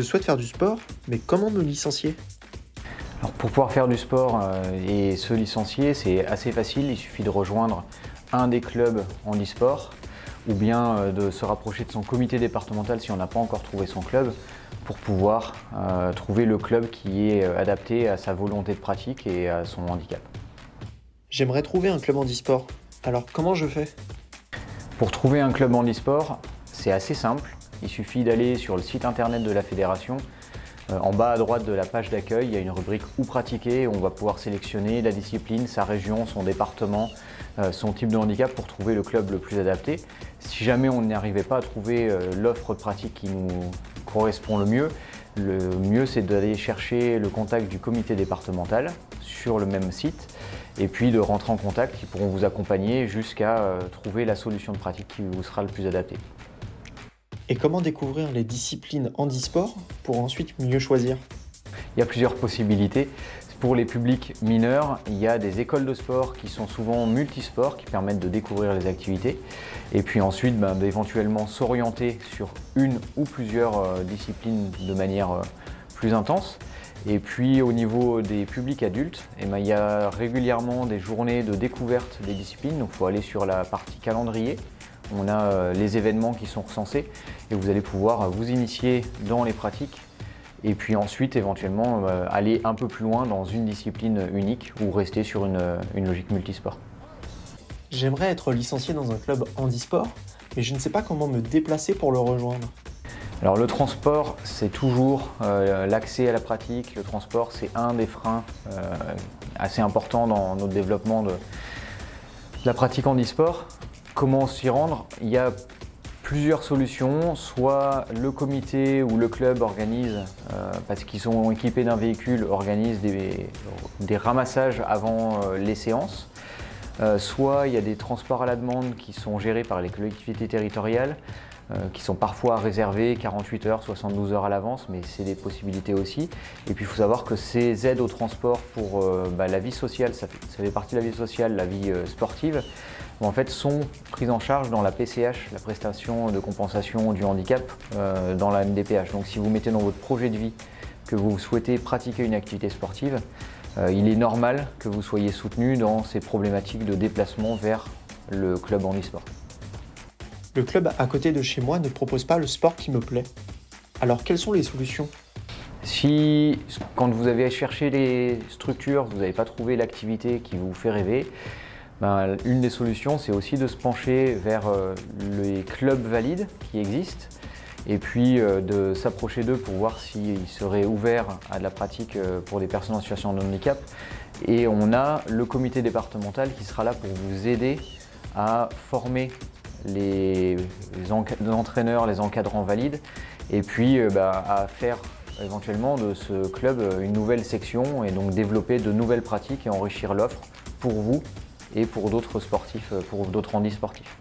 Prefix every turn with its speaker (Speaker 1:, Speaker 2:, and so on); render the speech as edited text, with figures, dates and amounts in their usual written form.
Speaker 1: Je souhaite faire du sport, mais comment me licencier?
Speaker 2: Alors pour pouvoir faire du sport et se licencier, c'est assez facile. Il suffit de rejoindre un des clubs en e-sport ou bien de se rapprocher de son comité départemental si on n'a pas encore trouvé son club pour pouvoir trouver le club qui est adapté à sa volonté de pratique et à son handicap.
Speaker 1: J'aimerais trouver un club en e-sport. Alors comment je fais?
Speaker 2: Pour trouver un club en e-sport, c'est assez simple. Il suffit d'aller sur le site internet de la fédération. En bas à droite de la page d'accueil, il y a une rubrique « Où pratiquer » où on va pouvoir sélectionner la discipline, sa région, son département, son type de handicap pour trouver le club le plus adapté. Si jamais on n'arrivait pas à trouver l'offre de pratique qui nous correspond le mieux c'est d'aller chercher le contact du comité départemental sur le même site et puis de rentrer en contact. Ils pourront vous accompagner jusqu'à trouver la solution de pratique qui vous sera le plus adaptée.
Speaker 1: Et comment découvrir les disciplines handisport pour ensuite mieux choisir?
Speaker 2: Il y a plusieurs possibilités. Pour les publics mineurs, il y a des écoles de sport qui sont souvent multisports, qui permettent de découvrir les activités. Et puis ensuite, d'éventuellement s'orienter sur une ou plusieurs disciplines de manière plus intense. Et puis au niveau des publics adultes, il y a régulièrement des journées de découverte des disciplines. Donc il faut aller sur la partie calendrier. On a les événements qui sont recensés et vous allez pouvoir vous initier dans les pratiques et puis ensuite éventuellement aller un peu plus loin dans une discipline unique ou rester sur une logique multisport.
Speaker 1: J'aimerais être licencié dans un club handisport, mais je ne sais pas comment me déplacer pour le rejoindre.
Speaker 2: Alors le transport, c'est toujours l'accès à la pratique. Le transport, c'est un des freins assez importants dans notre développement de la pratique handisport. Comment s'y rendre? Il y a plusieurs solutions, soit le comité ou le club organise, parce qu'ils sont équipés d'un véhicule, organisent des ramassages avant les séances, soit il y a des transports à la demande qui sont gérés par les collectivités territoriales, qui sont parfois réservés 48 heures, 72 heures à l'avance, mais c'est des possibilités aussi. Et puis il faut savoir que ces aides au transport pour la vie sociale, ça fait partie de la vie sociale, la vie sportive, en fait sont prises en charge dans la PCH, la prestation de compensation du handicap, dans la MDPH. Donc si vous mettez dans votre projet de vie que vous souhaitez pratiquer une activité sportive, il est normal que vous soyez soutenu dans ces problématiques de déplacement vers le club handisport.
Speaker 1: Le club à côté de chez moi ne propose pas le sport qui me plaît. Alors quelles sont les solutions?
Speaker 2: Si, quand vous avez cherché les structures, vous n'avez pas trouvé l'activité qui vous fait rêver, une des solutions, c'est aussi de se pencher vers les clubs valides qui existent et puis de s'approcher d'eux pour voir s'ils seraient ouverts à de la pratique pour des personnes en situation de handicap. Et on a le comité départemental qui sera là pour vous aider à former les entraîneurs, les encadrants valides et puis à faire éventuellement de ce club une nouvelle section et donc développer de nouvelles pratiques et enrichir l'offre pour vous et pour d'autres sportifs, pour d'autres handisportifs.